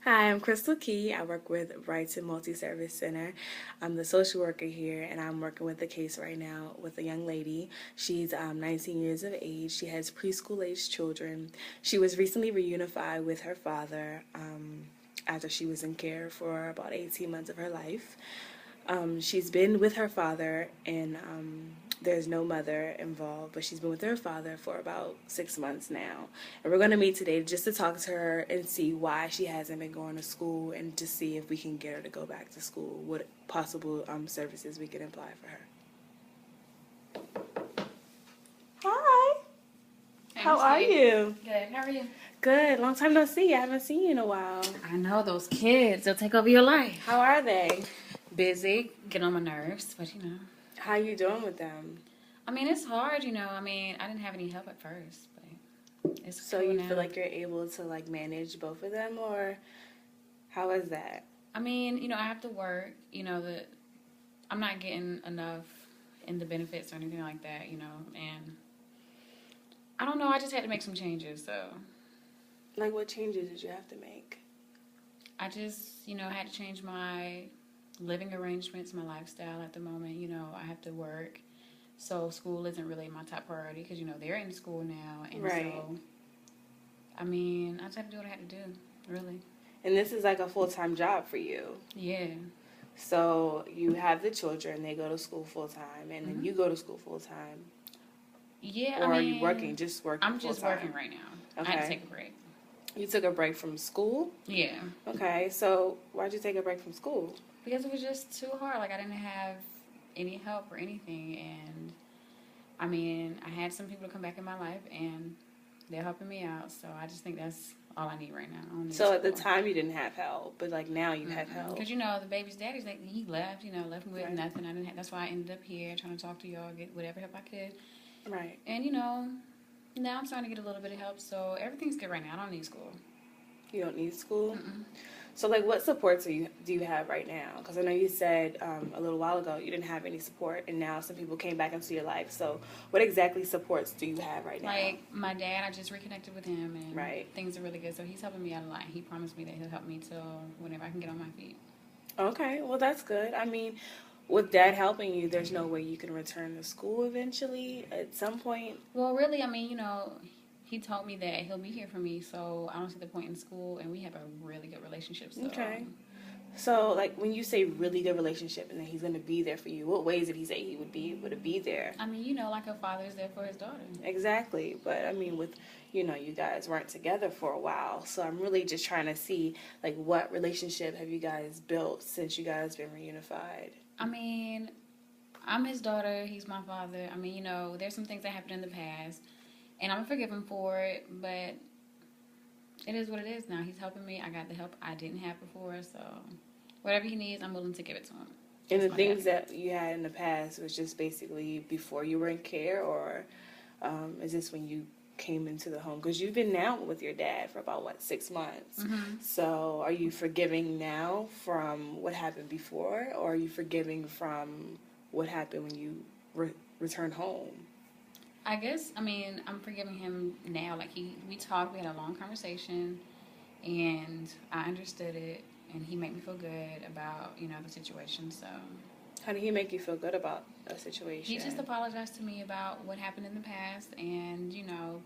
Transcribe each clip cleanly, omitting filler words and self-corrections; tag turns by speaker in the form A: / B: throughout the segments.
A: Hi, I'm Crystal Key. I work with Brighton Multi-Service Center. I'm the social worker here, and I'm working with a case right now with a young lady. She's 19 years of age. She has preschool-aged children. She was recently reunified with her father after she was in care for about 18 months of her life. She's been with her father, and there's no mother involved, but she's been with her father for about 6 months now. And we're going to meet today just to talk to her and see why she hasn't been going to school and to see if we can get her to go back to school, what possible services we can apply for her. Hi,
B: Hey,
A: how
B: Miss
A: are
B: Kate.
A: you?
B: Good. How are you?
A: Good. Long time no see. I haven't seen you in a while.
B: I know those kids. They'll take over your life.
A: How are they?
B: Busy, get on my nerves, but
A: How you doing with them?
B: I mean, it's hard. I mean, I didn't have any help at first, but it's
A: So
B: cool
A: you
B: now.
A: feel like you're able to like manage both of them, or how is that?
B: I mean, I have to work. That I'm not getting enough in the benefits or anything like that. And I don't know. I just had to make some changes, so
A: Like, what changes did you have to make?
B: I just, had to change my living arrangements, my lifestyle at the moment. I have to work. So school isn't really my top priority because, they're in school now. And
A: Right.
B: so, I mean, I just had to do what I had to do, really.
A: And this is like a full-time job for you.
B: Yeah.
A: So you have the children, they go to school full-time, and then
B: Mhm.
A: you go to school full-time.
B: Yeah,
A: Or are you working, just working
B: I'm just
A: full-time?
B: working right now. I had to
A: Okay.
B: take a break.
A: You took a break from school?
B: Yeah.
A: Okay, so why'd you take a break from school?
B: Because it was just too hard. Like, I didn't have any help or anything. And, I mean, I had some people to come back in my life, and they're helping me out. So I just think that's all I need right now. I don't need
A: So at the
B: support.
A: time you didn't have help, but like now you have help.
B: Because the baby's daddy's like he left, left me with
A: Right.
B: nothing. I didn't. That's why I ended up here trying to talk to y'all, get whatever help I could.
A: Right.
B: And now I'm starting to get a little bit of help, so everything's good right now. I don't need school.
A: You don't need school?
B: Mm-mm.
A: So, like, what supports do you have right now? Because I know you said a little while ago you didn't have any support, and now some people came back into your life. So, what exactly supports do you have right now?
B: Like my dad, I just reconnected with him, and
A: Right.
B: things are really good. So he's helping me out a lot. He promised me that he'll help me till whenever I can get on my feet.
A: Okay, well, that's good. I mean, with Dad helping you, there's no way you can return to school eventually at some point.
B: Well, really, I mean, he told me that he'll be here for me, so I don't see the point in school, and we have a really good relationship. So,
A: Okay. So, like, when you say really good relationship and that he's going to be there for you, what ways did he say he would be able to be there?
B: I mean, like a father is there for his daughter.
A: Exactly. But, I mean, with, you guys weren't together for a while. So I'm really just trying to see, like, what relationship have you guys built since you guys been reunified?
B: I mean, I'm his daughter. He's my father. I mean, there's some things that happened in the past, and I'm gonna forgive him for it. But it is what it is now. He's helping me. I got the help I didn't have before, so whatever he needs, I'm willing to give it to him.
A: And
B: That's
A: the
B: my
A: things
B: daddy.
A: that you had in the past was just basically before you were in care, or is this when you came into the home? Because you've been now with your dad for about, what, 6 months.
B: Mm-hmm.
A: So are you forgiving now from what happened before, or are you forgiving from what happened when you returned home?
B: I guess I mean I'm forgiving him now. Like we talked, we had a long conversation, and I understood it, and he made me feel good about the situation. So
A: How did he make you feel good about a situation?
B: he just apologized to me about what happened in the past, and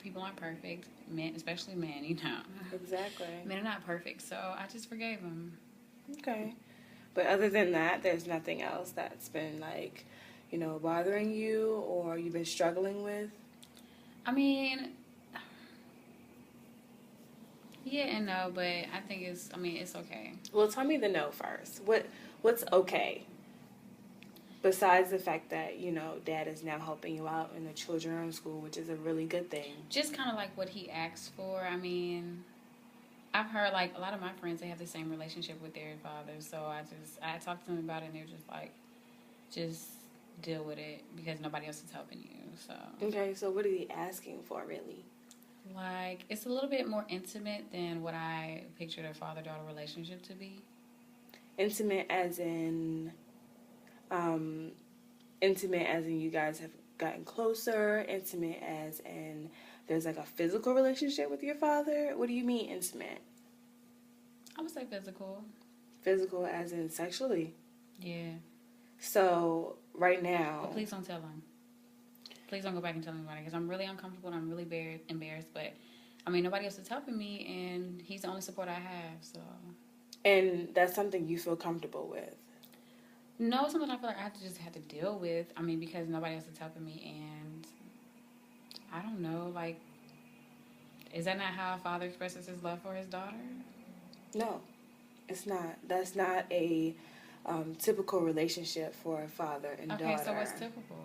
B: people aren't perfect, men, especially men.
A: Exactly.
B: Men are not perfect, so I just forgave him.
A: Okay. But other than that, there's nothing else that's been like, bothering you or you've been struggling with?
B: I mean, yeah and no, but I think it's okay.
A: Well, tell me the no first. What's okay? Besides the fact that, Dad is now helping you out and the children are in school, which is a really good thing.
B: Just kind of like what he asked for. I mean, I've heard like a lot of my friends, they have the same relationship with their fathers, so I talked to them about it, and they're just like, just deal with it because nobody else is helping you. So
A: Okay, so what are you asking for, really?
B: like it's a little bit more intimate than what I pictured a father-daughter relationship to be.
A: Intimate as in, um, intimate as in you guys have gotten closer, intimate as in there's like a physical relationship with your father. What do you mean intimate?
B: I would say physical.
A: Physical as in sexually?
B: Yeah.
A: So, right now...
B: But please don't tell him. Please don't go back and tell anybody, because I'm really uncomfortable and I'm really embarrassed. But, I mean, nobody else is helping me, and he's the only support I have, so...
A: And that's something you feel comfortable with?
B: No, it's something I feel like I just have to deal with. I mean, because nobody else is helping me, and I don't know, like, is that not how a father expresses his love for his daughter?
A: No, it's not. That's not a typical relationship for a father and daughter.
B: Okay, so what's typical?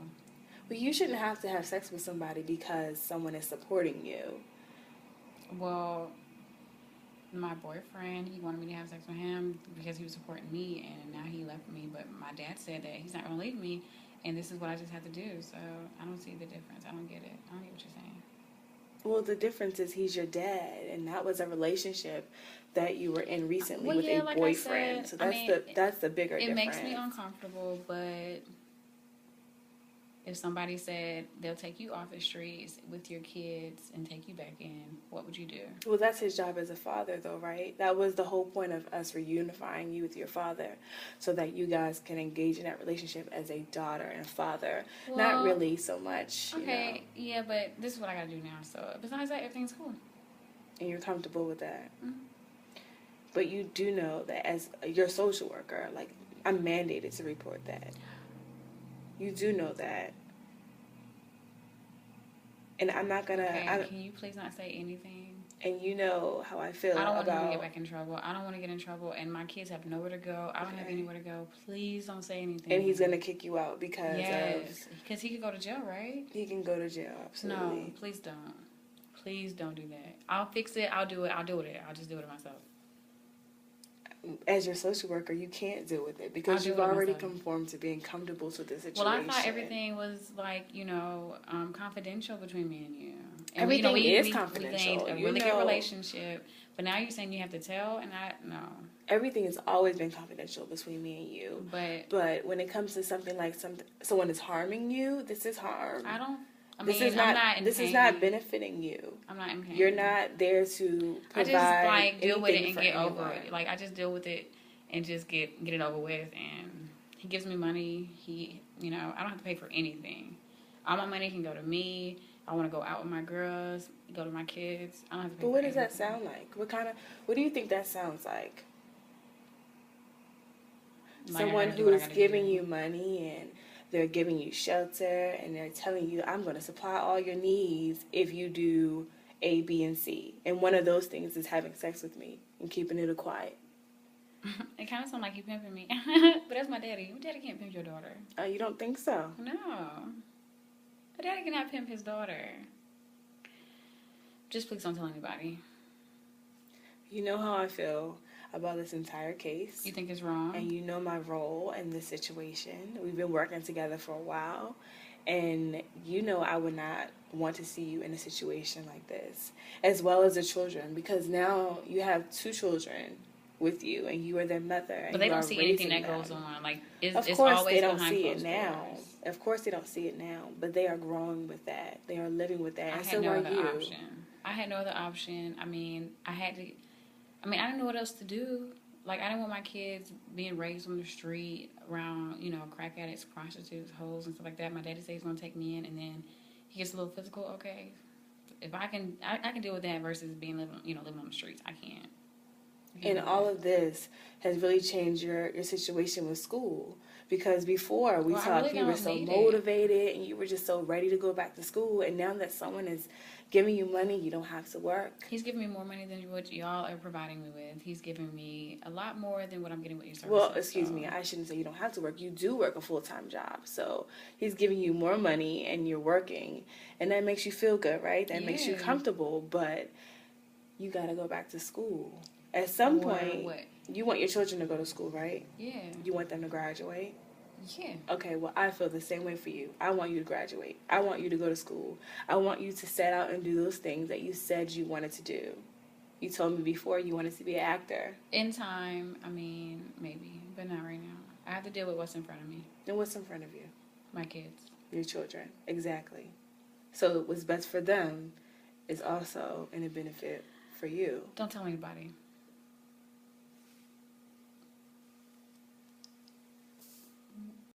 A: Well, you shouldn't have to have sex with somebody because someone is supporting you.
B: Well, my boyfriend, he wanted me to have sex with him because he was supporting me, and now he left me. But my dad said that he's not going to leave me, and this is what I just have to do. So I don't see the difference. I don't get it. I don't get what you're saying.
A: Well, the difference is he's your dad, and that was a relationship that you were in recently with a
B: like
A: boyfriend. So that's the bigger difference.
B: It makes me uncomfortable, but if somebody said they'll take you off the streets with your kids and take you back in, what would you do?
A: Well, that's his job as a father, though, right? That was the whole point of us reunifying you with your father, so that you guys can engage in that relationship as a daughter and a father. Well, not really so much.
B: Okay, yeah, but this is what I gotta do now. So besides that, everything's cool.
A: And you're comfortable with that.
B: Mm-hmm.
A: But you do know that as your social worker, like, I'm mandated to report that. You do know that. And I'm not gonna...
B: Okay, can you please not say anything?
A: And you know how I feel about...
B: I don't want to get back in trouble. I don't want to get in trouble, and my kids have nowhere to go. I don't have anywhere to go. Please don't say anything.
A: And he's gonna kick you out because
B: because he could go to jail, right?
A: He can go to jail, absolutely.
B: No, please don't. Please don't do that. I'll fix it. I'll do it. I'll deal with it. I'll just deal with it myself.
A: As your social worker, you can't deal with it because you've already conformed to being comfortable with the situation.
B: Well, I thought everything was like, confidential between me and you. And
A: everything is confidential.
B: We gained a really good relationship, but now you're saying you have to tell, and no.
A: Everything has always been confidential between me and you. But when it comes to something like someone is harming you, this is harm. This is not benefiting you.
B: I'm not in pain.
A: You're not there to provide.
B: I just deal with it and get over it. Like, I just deal with it and just get it over with. And he gives me money. I don't have to pay for anything. All my money can go to me. I want to go out with my girls, go to my kids. I don't have to pay for anything.
A: But what does that sound like? What do you think that sounds like? Someone who is giving you money and they're giving you shelter, and they're telling you, I'm going to supply all your needs if you do A, B, and C. And one of those things is having sex with me and keeping it quiet.
B: It kind of sounds like you pimping me. But that's my daddy. Your daddy can't pimp your daughter.
A: You don't think so?
B: No. My daddy cannot pimp his daughter. Just please don't tell anybody.
A: You know how I feel about this entire case.
B: You think it's wrong?
A: And you know my role in this situation. We've been working together for a while. And you know I would not want to see you in a situation like this. As well as the children. Because now you have 2 children with you. And you are their mother.
B: But they don't see anything that goes on. Like,
A: of course they don't see it now. Of course they don't see it now. But they are growing with that. They are living with that. And so are you.
B: I had no other option. I didn't know what else to do. Like, I didn't want my kids being raised on the street around, crack addicts, prostitutes, hoes, and stuff like that. My daddy said he's going to take me in, and then he gets a little physical. Okay, if I can deal with that versus living on the streets. I can't.
A: And all of this has really changed your situation with school. Because before we talked, you were so motivated and you were just so ready to go back to school. And now that someone is giving you money, you don't have to work.
B: He's giving me more money than what y'all are providing me with. He's giving me a lot more than what I'm getting with your services.
A: Well, excuse me, I shouldn't say you don't have to work. You do work a full-time job. So he's giving you more money and you're working. And that makes you feel good, right? That makes you comfortable. But you got to go back to school. At some point, you want your children to go to school, right?
B: Yeah.
A: You want them to graduate?
B: Yeah.
A: Okay, well, I feel the same way for you. I want you to graduate. I want you to go to school. I want you to set out and do those things that you said you wanted to do. You told me before you wanted to be an actor.
B: In time, maybe, but not right now. I have to deal with what's in front of me.
A: And what's in front of you?
B: My kids.
A: Your children. Exactly. So what's best for them is also in a benefit for you.
B: Don't tell anybody.